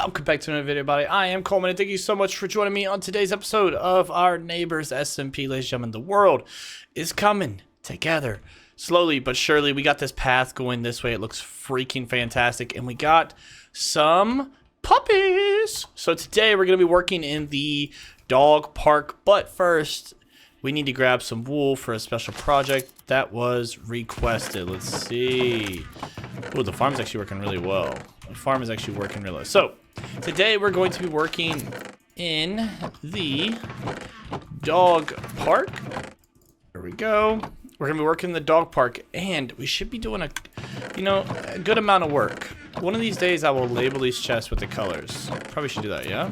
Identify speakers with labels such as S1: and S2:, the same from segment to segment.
S1: welcome back to another video, everybody. I am Coleman, and thank you so much for joining me on today's episode of our Neighbors SMP. Ladies and gentlemen, the world is coming together slowly but surely. We got this path going this way. It looks freaking fantastic, and we got some puppies. So today we're going to be working in the dog park, but first we need to grab some wool for a special project that was requested. Let's see. Oh, the farm's actually working really well. The farm is actually working really well. So today we're going to be working in the dog park. There we go. We're gonna be working in the dog park, and we should be doing a good amount of work. One of these days I will label these chests with the colors. Probably should do that, yeah?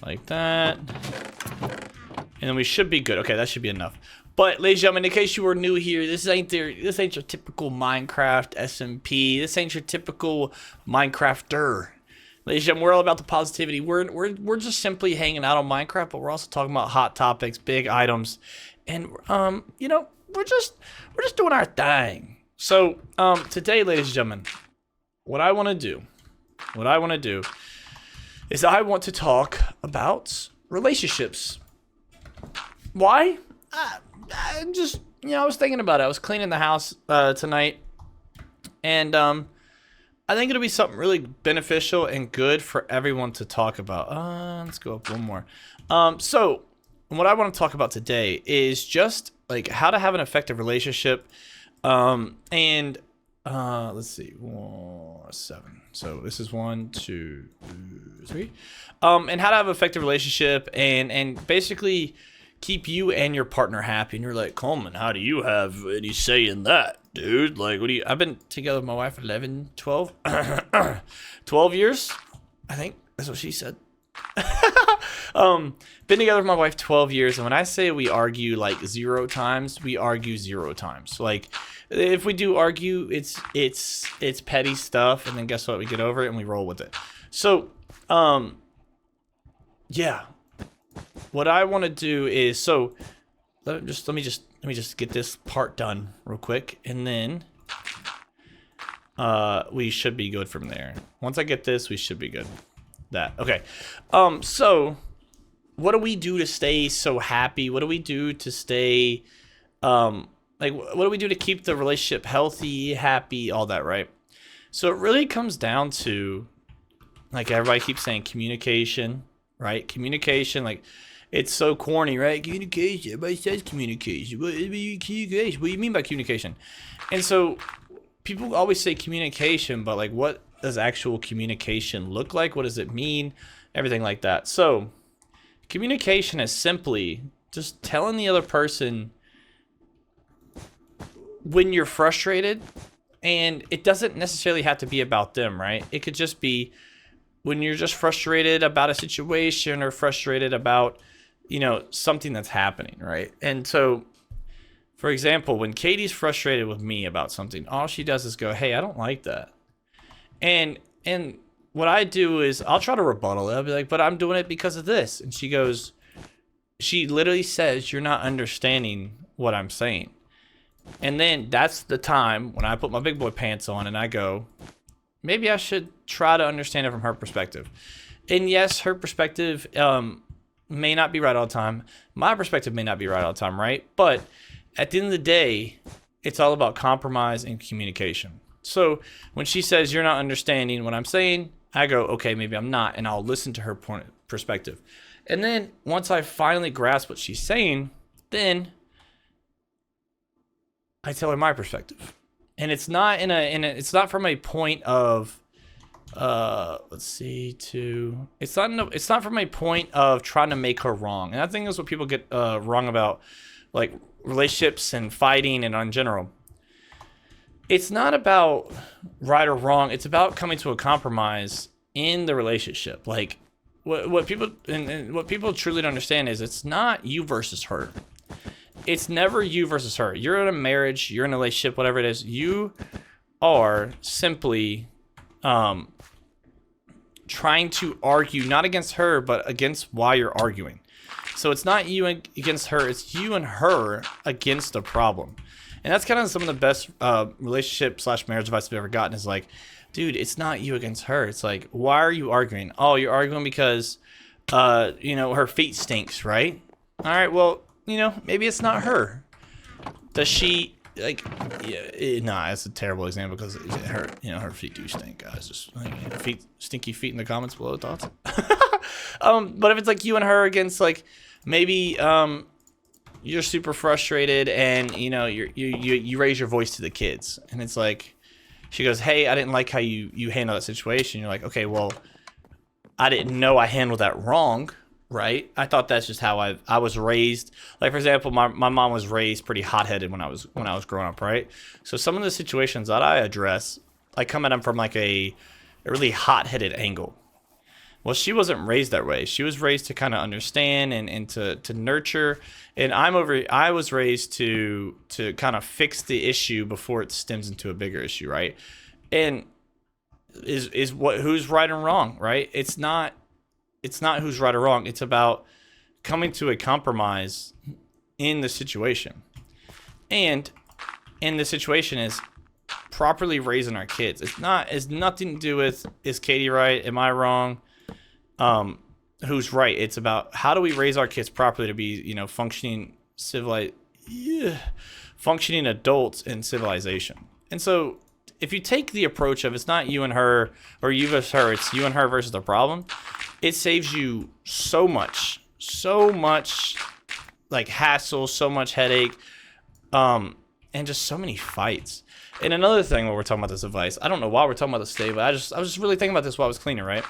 S1: Like that. And then we should be good. Okay, that should be enough. But ladies and gentlemen, in case you were new here, this ain't your typical Minecraft SMP. This ain't your typical Minecrafter. Ladies and gentlemen, we're all about the positivity. We're just simply hanging out on Minecraft, but we're also talking about hot topics, big items, and we're just doing our thing. So today, ladies and gentlemen, what I want to do is I want to talk about relationships. Why? I just, I was thinking about it. I was cleaning the house tonight, and I think it'll be something really beneficial and good for everyone to talk about. Let's go up one more. So what I want to talk about today is just like how to have an effective relationship. And let's see, 7. So this is 1, 2, 3. And how to have an effective relationship and basically keep you and your partner happy. And you're like, Coleman, how do you have any say in that, dude? Like, I've been together with my wife 12 years, I think that's what she said. Been together with my wife 12 years, and when I say we argue like 0 times, we argue 0 times. Like, if we do argue, it's petty stuff, and then guess what? We get over it and we roll with it. So, yeah. What I want to do is, let me just get this part done real quick, and then we should be good from there. Once I get this, we should be good. Okay. So what do we do to stay so happy? What do we do to stay what do we do to keep the relationship healthy, happy, all that, right? So it really comes down to, like everybody keeps saying, communication. Right? Communication, like, it's so corny, right? Communication. Everybody says communication. What do you mean by communication? And so people always say communication, but like, what does actual communication look like? What does it mean? Everything like that. So communication is simply just telling the other person when you're frustrated, and it doesn't necessarily have to be about them, right? It could just be when you're just frustrated about a situation or frustrated about, something that's happening, right? And so, for example, when Katie's frustrated with me about something, all she does is go, hey, I don't like that. And what I do is I'll try to rebuttal it. I'll be like, but I'm doing it because of this. And she literally says, you're not understanding what I'm saying. And then that's the time when I put my big boy pants on and I go, maybe I should try to understand it from her perspective. And yes, her perspective may not be right all the time. My perspective may not be right all the time, right? But at the end of the day, it's all about compromise and communication. So when she says, you're not understanding what I'm saying, I go, okay, maybe I'm not, and I'll listen to her perspective. And then once I finally grasp what she's saying, then I tell her my perspective. And it's not it's not from a point of it's not from a point of trying to make her wrong. And I think that's what people get wrong about, like, relationships and fighting and in general. It's not about right or wrong. It's about coming to a compromise in the relationship. Like, what people truly don't understand is it's not you versus her. It's never you versus her. You're in a marriage, you're in a relationship, whatever it is. You are simply trying to argue, not against her, but against why you're arguing. So it's not you against her, it's you and her against the problem. And that's kind of some of the best relationship / marriage advice I've ever gotten, is like, dude, it's not you against her. It's like, why are you arguing? Oh, you're arguing because, her feet stinks, right? All right, well, maybe it's not her. Does she, like, yeah, nah, it's a terrible example because her feet do stink, guys. Just, stinky feet in the comments below, thoughts? But if it's like you and her against, like, maybe, you're super frustrated and, you raise your voice to the kids and it's like, she goes, hey, I didn't like how you handled that situation. You're like, okay, well, I didn't know I handled that wrong, right? I thought that's just how I was raised. Like, for example, my mom was raised pretty hot-headed when I was growing up, right? So some of the situations that I address, I come at them from like a really hot-headed angle. Well, she wasn't raised that way. She was raised to kind of understand and to nurture. And I was raised to kind of fix the issue before it stems into a bigger issue, right? And who's right and wrong, right? It's not who's right or wrong. It's about coming to a compromise in the situation. And in the situation is properly raising our kids. It's nothing to do with, is Katie right? Am I wrong? Who's right? It's about how do we raise our kids properly to be, functioning functioning adults in civilization. And so if you take the approach of it's not you and her or you versus her, it's you and her versus the problem, it saves you so much like hassle, so much headache, and just so many fights. And another thing while we're talking about this advice, I don't know why we're talking about this today, but I was just really thinking about this while I was cleaning, right?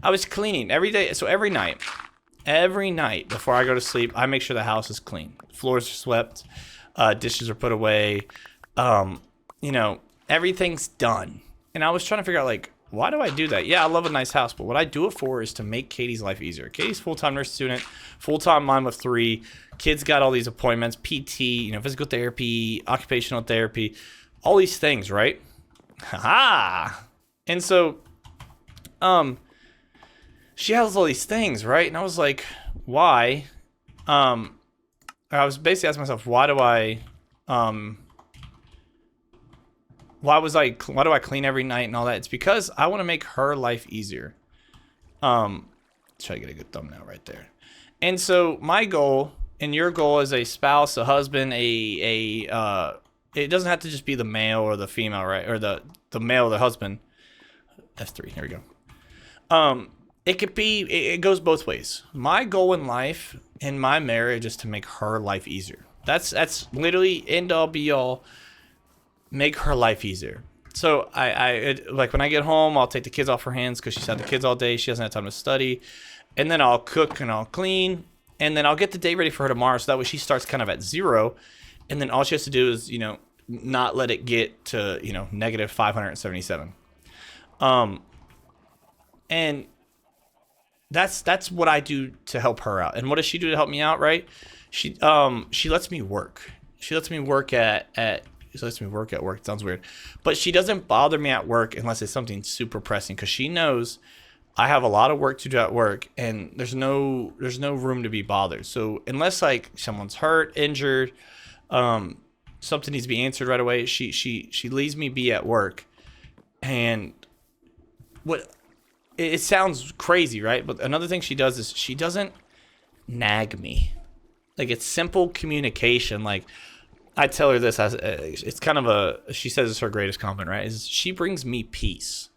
S1: I was cleaning every day. So every night before I go to sleep, I make sure the house is clean. Floors are swept, dishes are put away, everything's done. And I was trying to figure out, like, why do I do that? Yeah, I love a nice house, but what I do it for is to make Katie's life easier. Katie's full-time nurse student, full-time mom of 3. Kids got all these appointments, PT, physical therapy, occupational therapy, all these things, right? Ha! And so, she has all these things, right? And I was like, why? I was basically asking myself, why do I clean every night and all that? It's because I want to make her life easier. Try to get a good thumbnail right there. And so my goal and your goal as a spouse, a husband, it doesn't have to just be the male or the female, right? Or the male or the husband. F3, here we go. It goes both ways. My goal in life, in my marriage, is to make her life easier. That's literally end all be all. Make her life easier. So like when I get home, I'll take the kids off her hands because she's had the kids all day. She doesn't have time to study. And then I'll cook and I'll clean. And then I'll get the day ready for her tomorrow. So that way she starts kind of at 0. And then all she has to do is, not let it get to, negative 577. And that's what I do to help her out. And what does she do to help me out, right? She lets me work. She lets me work at work. It sounds weird. But she doesn't bother me at work unless it's something super pressing because she knows I have a lot of work to do at work and there's no room to be bothered. So unless like someone's hurt, injured, something needs to be answered right away, she leaves me be at work. And it sounds crazy, right? But another thing she does is she doesn't nag me. Like, it's simple communication. Like, I tell her this, it's kind of she says it's her greatest compliment, right? Is she brings me peace.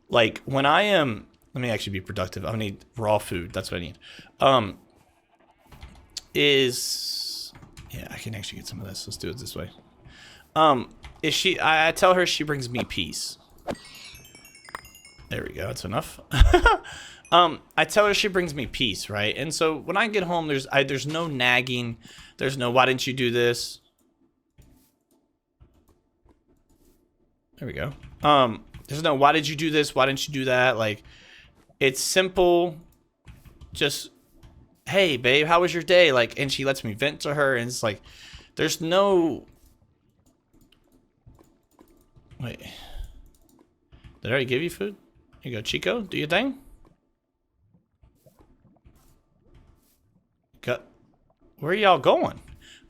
S1: Like, when I am, let me actually be productive. I need raw food. That's what I need. Yeah, I can actually get some of this. Let's do it this way. I tell her she brings me peace. There we go. That's enough. I tell her she brings me peace, right? And so when I get home, there's no nagging. There's no, why didn't you do this? There we go. There's no, why did you do this? Why didn't you do that? Like, it's simple. Just, hey, babe, how was your day? Like, and she lets me vent to her. And it's like, there's no, wait, did I already give you food? Here you go, Chico, do your thing. Where are y'all going?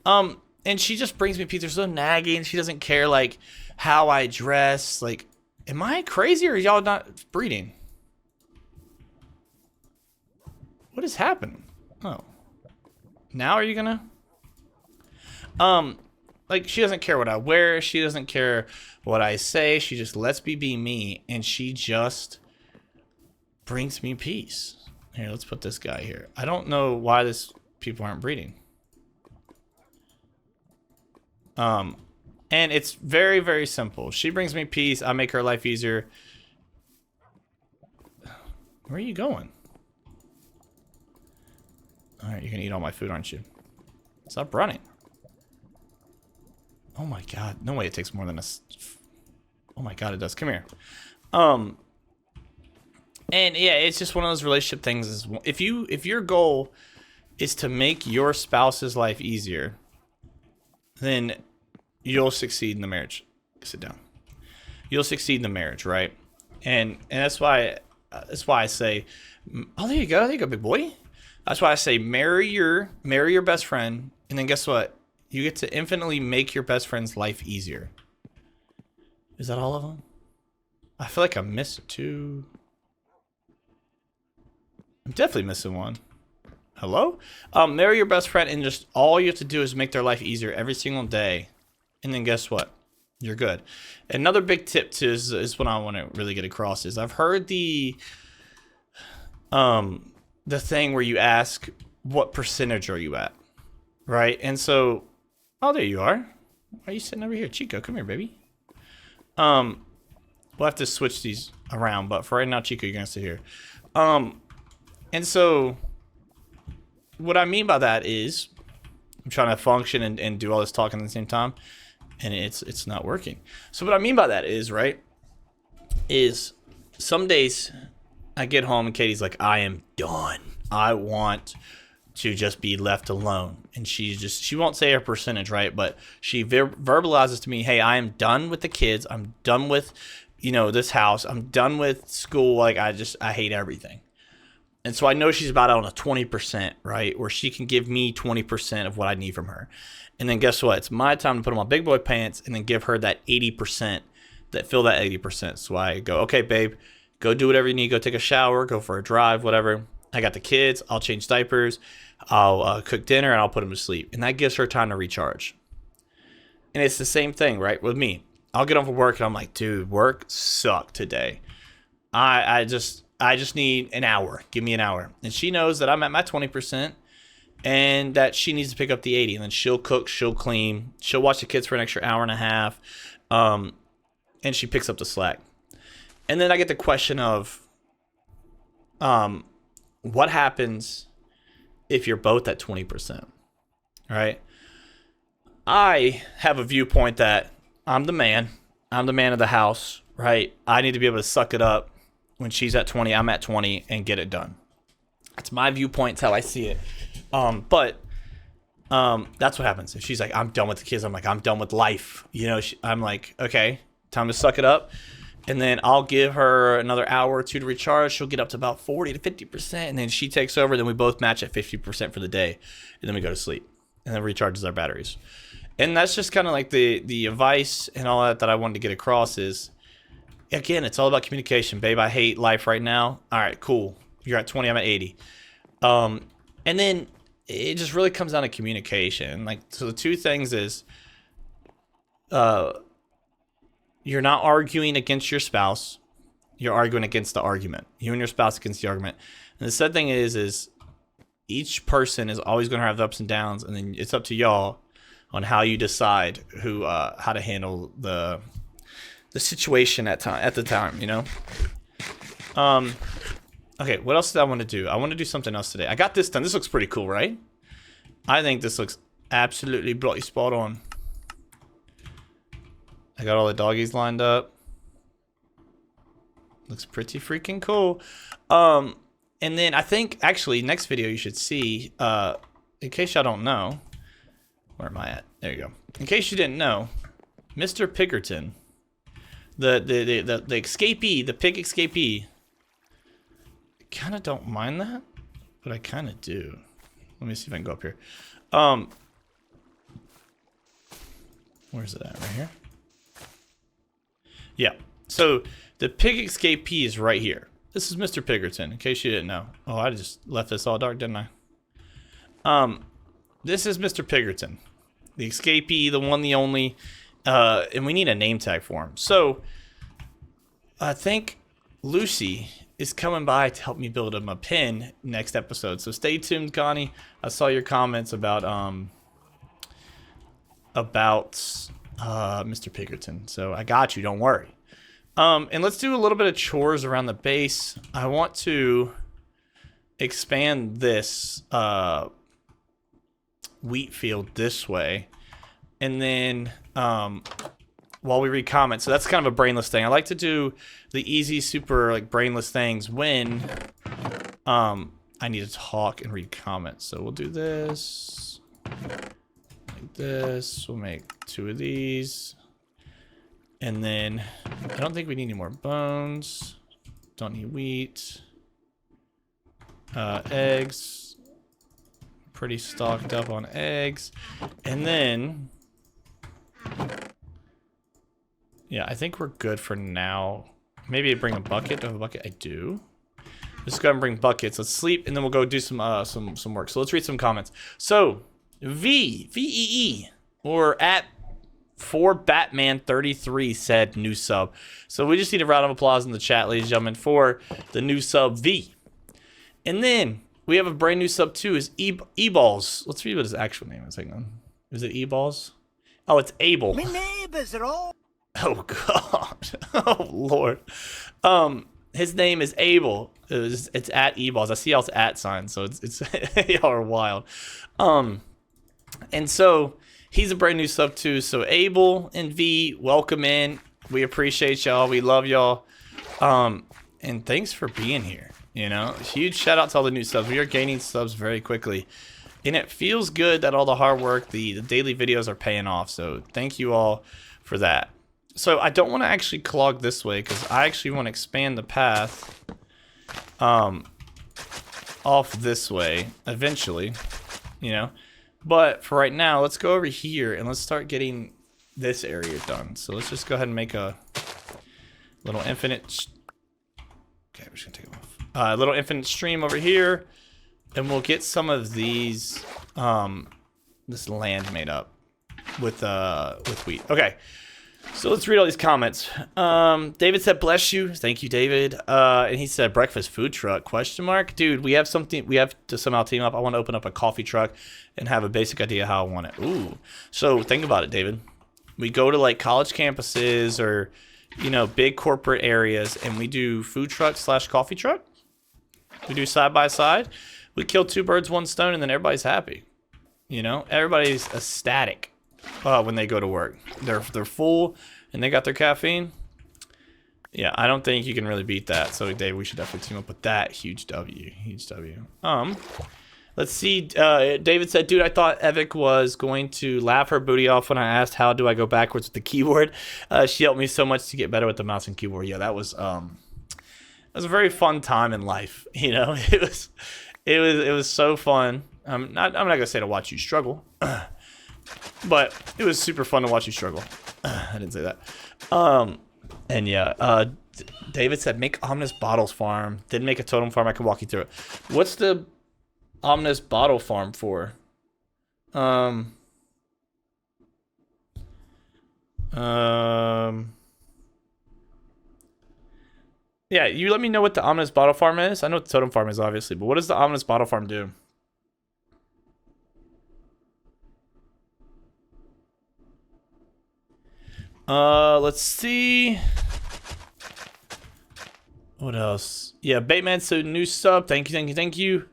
S1: And she just brings me peace. There's no nagging. She doesn't care, like, how I dress. Like, Am I crazy or y'all not breeding? What is happening? Oh. Now are you gonna? Like, she doesn't care what I wear. She doesn't care what I say. She just lets me be me. And she just brings me peace. Here, let's put this guy here. I don't know why people aren't breeding. And it's very, very simple. She brings me peace. I make her life easier. Where are you going? All right, you can eat all my food, aren't you? Stop running. Oh my god. No way it takes more than a... Oh my god, it does. Come here. And yeah, it's just one of those relationship things. If your goal is to make your spouse's life easier, then you'll succeed in the marriage. Sit down. You'll succeed in the marriage, right? And that's why I say, oh, there you go, big boy. That's why I say marry your best friend, and then guess what? You get to infinitely make your best friend's life easier. Is that all of them? I feel like I missed two. I'm definitely missing one. Hello? Marry your best friend, and just all you have to do is make their life easier every single day. And then guess what? You're good. Another big tip too is what I want to really get across is I've heard the thing where you ask what percentage are you at, right? And so, oh, there you are. Why are you sitting over here, Chico? Come here, baby. We'll have to switch these around, but for right now, Chico, you're gonna sit here. And so, what I mean by that is, I'm trying to function and do all this talking at the same time, and it's not working. So what I mean by that is, right, is some days I get home and Katie's like, I am done. I want to just be left alone. And she won't say her percentage, right, but she verbalizes to me, hey, I am done with the kids. I'm done with, this house. I'm done with school. Like, I hate everything. And so I know she's about on a 20%, right? Where she can give me 20% of what I need from her. And then guess what? It's my time to put on my big boy pants and then give her that 80%, fill that 80%. So I go, okay, babe, go do whatever you need. Go take a shower, go for a drive, whatever. I got the kids. I'll change diapers. I'll cook dinner and I'll put them to sleep. And that gives her time to recharge. And it's the same thing, right? With me. I'll get off of work and I'm like, dude, work sucked today. I just need an hour. Give me an hour. And she knows that I'm at my 20% and that she needs to pick up the 80. And then she'll cook, she'll clean, she'll watch the kids for an extra hour and a half. And she picks up the slack. And then I get the question of, what happens if you're both at 20%, right? I have a viewpoint that I'm the man of the house, right? I need to be able to suck it up when she's at 20, I'm at 20 and get it done. That's my viewpoint. It's how I see it. But that's what happens. If she's like, I'm done with the kids, I'm like, I'm done with life. I'm like, okay, time to suck it up. And then I'll give her another hour or two to recharge. She'll get up to about 40 to 50%. And then she takes over. Then we both match at 50% for the day. And then we go to sleep. And then recharges our batteries. And that's just kind of like the advice and all that I wanted to get across is, again, it's all about communication. Babe, I hate life right now. All right, cool. You're at 20, I'm at 80. And then it just really comes down to communication. Like, so the two things is, you're not arguing against your spouse. You're arguing against the argument. You and your spouse against the argument. And the sad thing is each person is always going to have the ups and downs, and then it's up to y'all on how you decide how to handle the situation at the time. Okay, what else did I want to do? I want to do something else today. I got this done. This looks pretty cool, right? I think this looks absolutely bloody spot on. I got all the doggies lined up. Looks pretty freaking cool. And then I think, actually, next video you should see, in case y'all don't know, where am I at? There you go. In case you didn't know, Mr. Piggerton, the escapee, the pig escapee, I kind of don't mind that, but I kind of do. Let me see if I can go up here. Where's it at? Right here? Yeah. So the pig escapee is right here. This is Mr. Piggerton, in case you didn't know. Oh, I just left this all dark, didn't I? This is Mr. Piggerton. The escapee, the one, the only. And we need a name tag for him. So I think Lucy is coming by to help me build him a pin next episode. So stay tuned, Connie. I saw your comments about Mr. Piggerton. So I got you, don't worry. And let's do a little bit of chores around the base. I want to expand this wheat field this way. And then while we read comments, so that's kind of a brainless thing. I like to do the easy, super like brainless things when I need to talk and read comments. So we'll do this like this. We'll make 2 of these. And then I don't think we need any more bones. Don't need wheat. Eggs. Pretty stocked up on eggs. And then, yeah, I think we're good for now. Maybe I bring a bucket. Do I have a bucket? I do. Let's go ahead and bring buckets. Let's sleep, and then we'll go do some work. So let's read some comments. So VEE, or at 4Batman33 said new sub. So we just need a round of applause in the chat, ladies and gentlemen, for the new sub V. And then we have a brand new sub too. Is E-Balls. Let's read what his actual name is. Hang on. Is it E-Balls? Oh, it's Abel.
S2: My neighbors are all.
S1: Oh God. Oh Lord. His name is Abel. It's at E-Balls. I see y'all's at sign, so it's y'all are wild. And so he's a brand new sub too. So Abel and V, welcome in. We appreciate y'all. We love y'all. And thanks for being here. You know, huge shout out to all the new subs. We are gaining subs very quickly. And it feels good that all the hard work, the daily videos are paying off. So thank you all for that. So I don't want to actually clog this way because I actually want to expand the path off this way eventually, you know. But for right now, let's go over here and let's start getting this area done. So let's just go ahead and make a little infinite. Okay, we're just gonna take it off. A little infinite stream over here, and we'll get some of these this land made up with wheat. Okay, so let's read all these comments. David said bless you. Thank you, David. And he said breakfast food truck question mark. Dude, we have something. We have to somehow team up. I want to open up a coffee truck and have a basic idea how I want it. Ooh, so think about it, David. We go to like college campuses or, you know, big corporate areas, and we do food truck / coffee truck. We do side by side. We kill 2 birds, 1 stone, and then everybody's happy. You know, everybody's ecstatic when they go to work. They're full and they got their caffeine. Yeah, I don't think you can really beat that. So Dave, we should definitely team up with that. Huge W, huge W. Let's see. David said, dude, I thought Evic was going to laugh her booty off when I asked how do I go backwards with the keyboard. She helped me so much to get better with the mouse and keyboard. Yeah, that was a very fun time in life. You know, it was so fun. I'm not gonna say to watch you struggle, but it was super fun to watch you struggle. I didn't say that. And yeah, David said make Omnis Bottles farm. Didn't make a totem farm. I can walk you through it. What's the Omnis Bottle farm for? Yeah, you let me know what the Omnis Bottle Farm is. I know what the Totem Farm is, obviously, but what does the Omnis Bottle Farm do? Let's see. What else? Yeah, Bateman, so new sub. Thank you.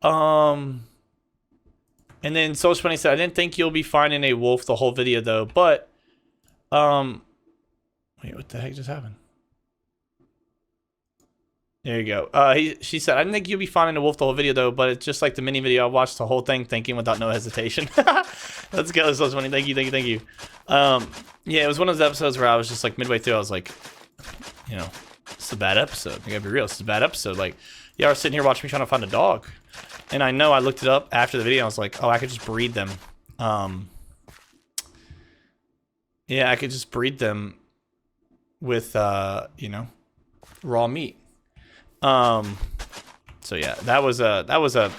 S1: And then Social Funny said, I didn't think you'll be finding a wolf the whole video, though, but, wait, what the heck just happened? There you go. She said, I didn't think you'd be finding a wolf the whole video, though, but it's just like the mini video. I watched the whole thing thinking without no hesitation. Let's go. This was funny. Thank you. Yeah, it was one of those episodes where I was just like midway through, I was like, you know, it's a bad episode. I gotta be real. It's a bad episode. Like, y'all are sitting here watching me trying to find a dog. And I know I looked it up after the video. I was like, oh, I could just breed them. Yeah, I could just breed them with you know, raw meat. So yeah, that was a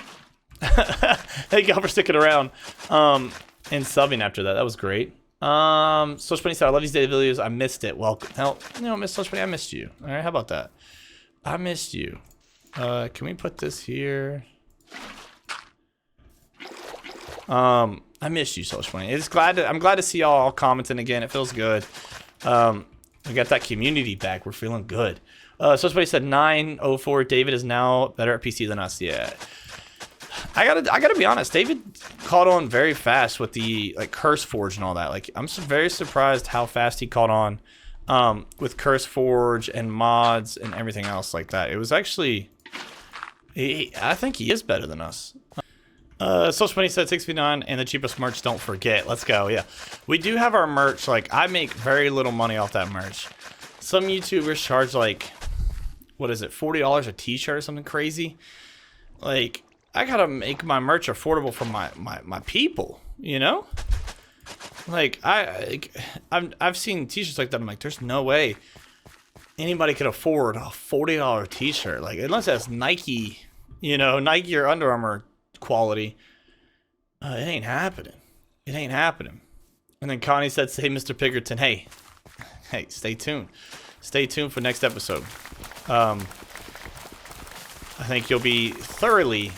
S1: thank y'all for sticking around and subbing after that. That was great. Slush Bunny said, I love these daily videos. I missed it. Well, hell, you know, Miss Slush Bunny, I missed you. All right, how about that? I missed you. Can we put this here? I missed you, Slush Bunny. I'm glad to see y'all all commenting again. It feels good. We got that community back. We're feeling good. Slush Bunny said 904. David is now better at PC than us. Yeah. I gotta be honest. David caught on very fast with the like Curse Forge and all that. Like I'm very surprised how fast he caught on with Curse Forge and mods and everything else like that. It was actually, I think he is better than us. Social Money said 6v9 and the cheapest merch. Don't forget. Let's go. Yeah, we do have our merch. Like I make very little money off that merch. Some YouTubers charge like, what is it, $40 a t-shirt or something crazy. Like I gotta make my merch affordable for my people, you know? Like I've seen t-shirts like that. I'm like, there's no way anybody could afford a $40 t-shirt. Like unless that's Nike, you know, Nike or Under Armour quality. It ain't happening. It ain't happening. And then Connie said, "Say, Mr. Piggerton, hey, stay tuned. Stay tuned for next episode. I think you'll be thoroughly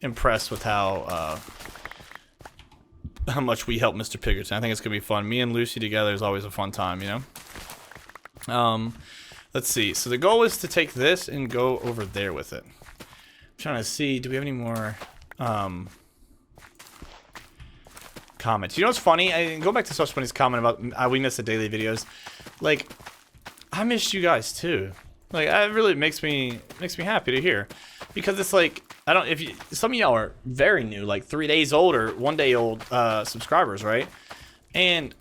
S1: impressed with how much we help Mr. Piggerton. I think it's gonna be fun. Me and Lucy together is always a fun time, you know. Let's see. So the goal is to take this and go over there with it. I'm trying to see. Do we have any more comments? You know what's funny? I go back to Social Money's comment about we miss the daily videos. Like, I missed you guys too. Like, it really makes me happy to hear, because it's like, I don't, if you, some of y'all are very new, like 3 days old or 1 day old subscribers, right? And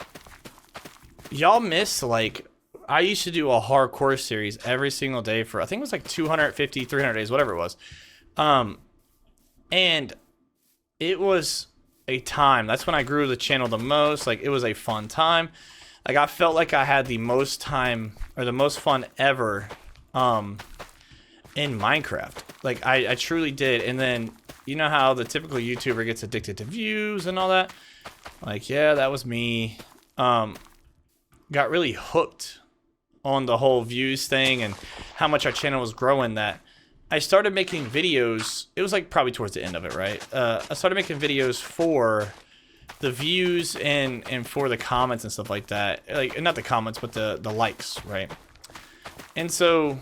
S1: y'all miss, like, I used to do a hardcore series every single day for, I think it was like 250, 300 days, whatever it was. And it was a time. That's when I grew the channel the most. Like, it was a fun time. Like, I felt like I had the most time or the most fun ever in Minecraft. Like, I truly did. And then, you know how the typical YouTuber gets addicted to views and all that? Like, yeah, that was me. Got really hooked on the whole views thing and how much our channel was growing, that I started making videos. It was like probably towards the end of it, right? I started making videos for the views and for the comments and stuff like that. Like, not the comments, but the likes, right? And so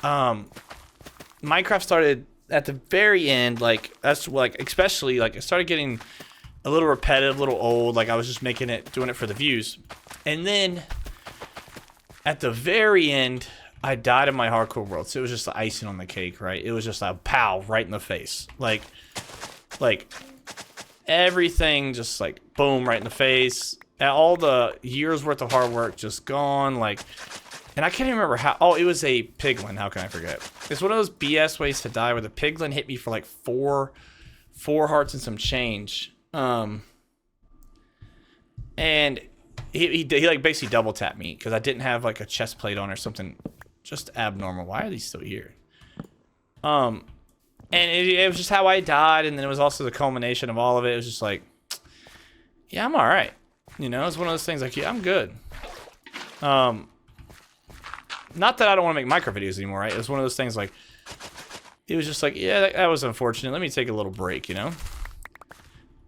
S1: Minecraft started at the very end, like, that's like, especially like, it started getting a little repetitive, a little old. Like, I was just doing it for the views. And then at the very end, I died in my hardcore world. So it was just the icing on the cake, right? It was just a pow right in the face. Like everything just like boom right in the face. All the years worth of hard work just gone. Like, and I can't even remember how. Oh, it was a piglin. How can I forget? It's one of those BS ways to die where the piglin hit me for like four hearts and some change. And he like basically double tapped me because I didn't have like a chest plate on or something. Just abnormal. Why are these still here? And it was just how I died, and then it was also the culmination of all of it. It was just like, yeah, I'm all right. You know, it's one of those things like, yeah, I'm good. Not that I don't want to make micro videos anymore, right? It was one of those things like, it was just like, yeah, that was unfortunate. Let me take a little break, you know?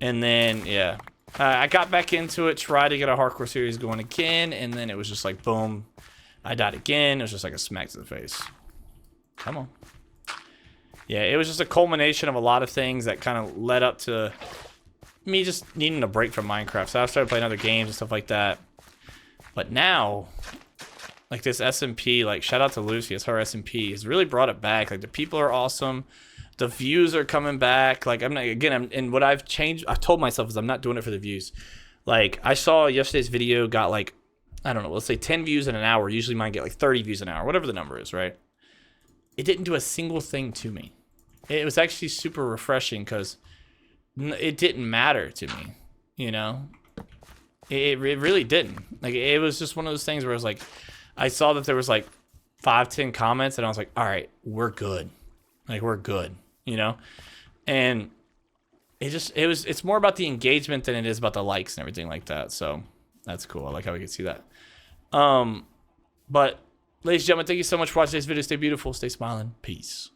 S1: And then, yeah, I got back into it, tried to get a hardcore series going again, and then it was just like, boom. I died again. It was just like a smack to the face. Come on. Yeah, it was just a culmination of a lot of things that kind of led up to me just needing a break from Minecraft. So I started playing other games and stuff like that. But now, like this SMP, like shout out to Lucy, it's her SMP, has really brought it back. Like the people are awesome. The views are coming back. Like and what I've changed, I've told myself is I'm not doing it for the views. Like I saw yesterday's video got like, I don't know, let's say 10 views in an hour. Usually mine get like 30 views an hour, whatever the number is, right? It didn't do a single thing to me. It was actually super refreshing because it didn't matter to me, you know? It really didn't. Like, it was just one of those things where it was like, I saw that there was like 5-10 comments, and I was like, all right, we're good. Like, we're good, you know? And it's more about the engagement than it is about the likes and everything like that. So that's cool. I like how we can see that. But ladies and gentlemen, thank you so much for watching this video. Stay beautiful, stay smiling. Peace.